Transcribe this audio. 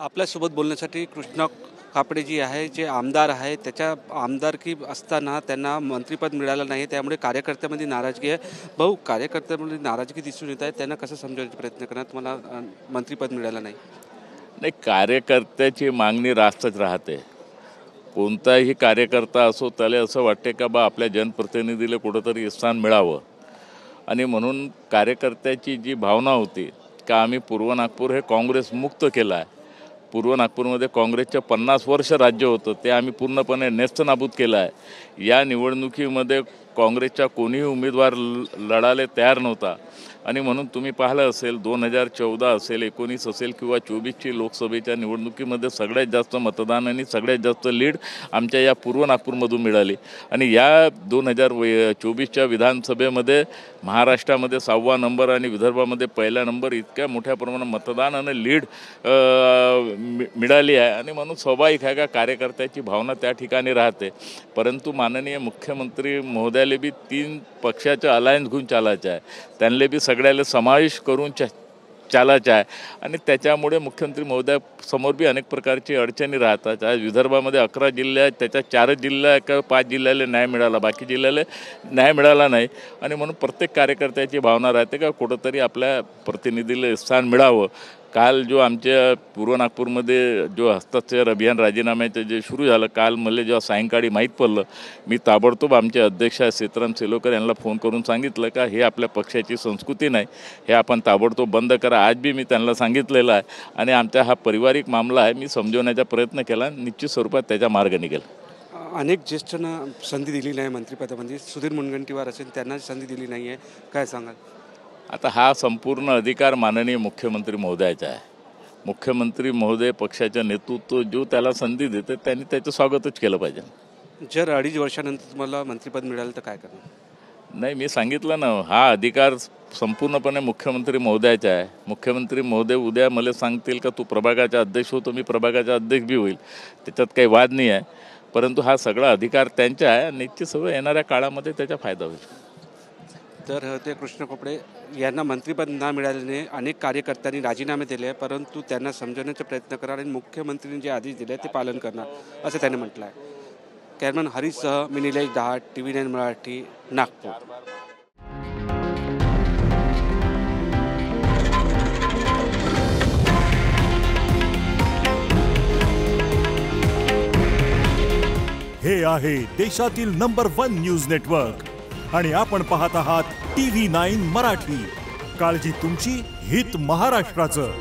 आपल्यासोबत बोलण्यासाठी कृष्णा कापडे जी आहे, जे आमदार आहे, त्याच्या आमदारकी असताना त्यांना मंत्रिपद मिळालं नाही, त्यामुळे कार्यकर्त्यामध्ये नाराजगी आहे. भाऊ, कार्यकर्त्यामध्ये नाराजगी दिसून येत आहे, त्यांना कसं समजावण्याचा प्रयत्न करा तुम्हाला मंत्रिपद मिळालं नाही? नाही, कार्यकर्त्याची मागणी रास्तच राहते. कोणताही कार्यकर्ता असो त्याला असं वाटते का बा आपल्या जनप्रतिनिधीला कुठंतरी स्थान मिळावं, आणि म्हणून कार्यकर्त्याची जी भावना होती का आम्ही पूर्व नागपूर हे काँग्रेस मुक्त केलं आहे. पूर्व नागपूरमध्ये काँग्रेसचं 50 वर्ष राज्य होतं, ते आम्ही पूर्णपणे नेस्तनाबूत केलं आहे. या निवडणुकीमध्ये काँग्रेसचा कोणीही उमेदवार लढायला तयार नव्हता, आणि म्हणून तुम्ही पाहिलं असेल 2014 असेल, 19 असेल किंवा 24ची लोकसभेच्या निवडणुकीमध्ये सगळ्यात जास्त मतदान आणि सगळ्यात जास्त लीड आमच्या या पूर्व नागपूरमधून मिळाली. आणि या 2024च्या विधानसभेमध्ये महाराष्ट्रामध्ये 6वा नंबर आणि विदर्भामध्ये पहिला नंबर, इतक्या मोठ्या प्रमाणात मतदान आणि लीड मिळाली आहे. आणि म्हणून स्वाभाविक आहे का कार्यकर्त्याची भावना त्या ठिकाणी राहते. परंतु माननीय मुख्यमंत्री महोदयाला बी 3 पक्षाचं अलायन्स घेऊन चालायचं आहे, त्यांना बी सगळ्याला समावेश करून चालायचं आहे. आणि त्याच्यामुळे मुख्यमंत्री महोदयासमोर बी अनेक प्रकारची अडचणी राहतात. आज विदर्भामध्ये 11 जिल्हे आहेत, त्याच्या 4 जिल्हा किंवा 5 जिल्ह्याला न्याय मिळाला, बाकी जिल्ह्याला न्याय मिळाला नाही. आणि म्हणून प्रत्येक कार्यकर्त्याची भावना राहते का कुठंतरी आपल्या प्रतिनिधीला स्थान मिळावं. काल जो आमच्या पूर्व नागपूरमध्ये जो हस्ताक्षर अभियान राजीनाम्याचं जे सुरू झालं, काल मला जेव्हा सायंकाळी माहीत पडलं, मी ताबडतोब आमचे अध्यक्ष सीताराम सेलोकर यांना फोन करून सांगितलं का हे आपल्या पक्षाची संस्कृती नाही, हे आपण ताबडतोब बंद करा. आज बी मी त्यांना सांगितलेलं आहे, आणि आमचा हा पारिवारिक मामला आहे, मी समजवण्याचा प्रयत्न केला, निश्चित स्वरूपात त्याचा मार्ग निघेल. अनेक ज्येष्ठांना संधी दिली नाही मंत्रिपदामध्ये, सुधीर मुनगंटीवार असेल त्यांना संधी दिली नाही आहे, काय सांगाल? आता हा संपूर्ण अधिकार माननीय मुख्यमंत्री महोदयाचा आहे. मुख्यमंत्री महोदय पक्षाचं नेतृत्व जो त्याला संधी देते त्यांनी त्याचं स्वागतच केलं पाहिजे. जर 2.5 वर्षानंतर तुम्हाला मंत्रिपद मिळालं तर काय करणार? नाही, मी सांगितलं ना, हा अधिकार संपूर्णपणे मुख्यमंत्री महोदयाचा आहे. मुख्यमंत्री महोदय उद्या मला सांगतील का तू प्रभागाचा अध्यक्ष होतो, मी प्रभागाचा अध्यक्ष बी होईल, त्याच्यात काही वाद नाही आहे. परंतु हा सगळा अधिकार त्यांचा आहे, निश्चित सर्व येणाऱ्या काळामध्ये त्याचा फायदा होईल. तर ते कृष्णा कापडे यांना मंत्रिपद न मिळाल्याने अनेक कार्यकर्त्यांनी राजीनामे दिले आहे, परंतु त्यांना समजवण्याचा प्रयत्न करणार आणि मुख्यमंत्र्यांनी जे आदेश दिले ते पालन करणार असं त्यांनी म्हटलं आहे. कॅमेरामन हरीशसह मी निलेश दहाट, TV9 मराठी, नागपूर. हे आहे देशातील नंबर 1 न्यूज नेटवर्क, आणि आपण पाहत आहात TV9 मराठी. काळजी तुमची, हित महाराष्ट्राचं.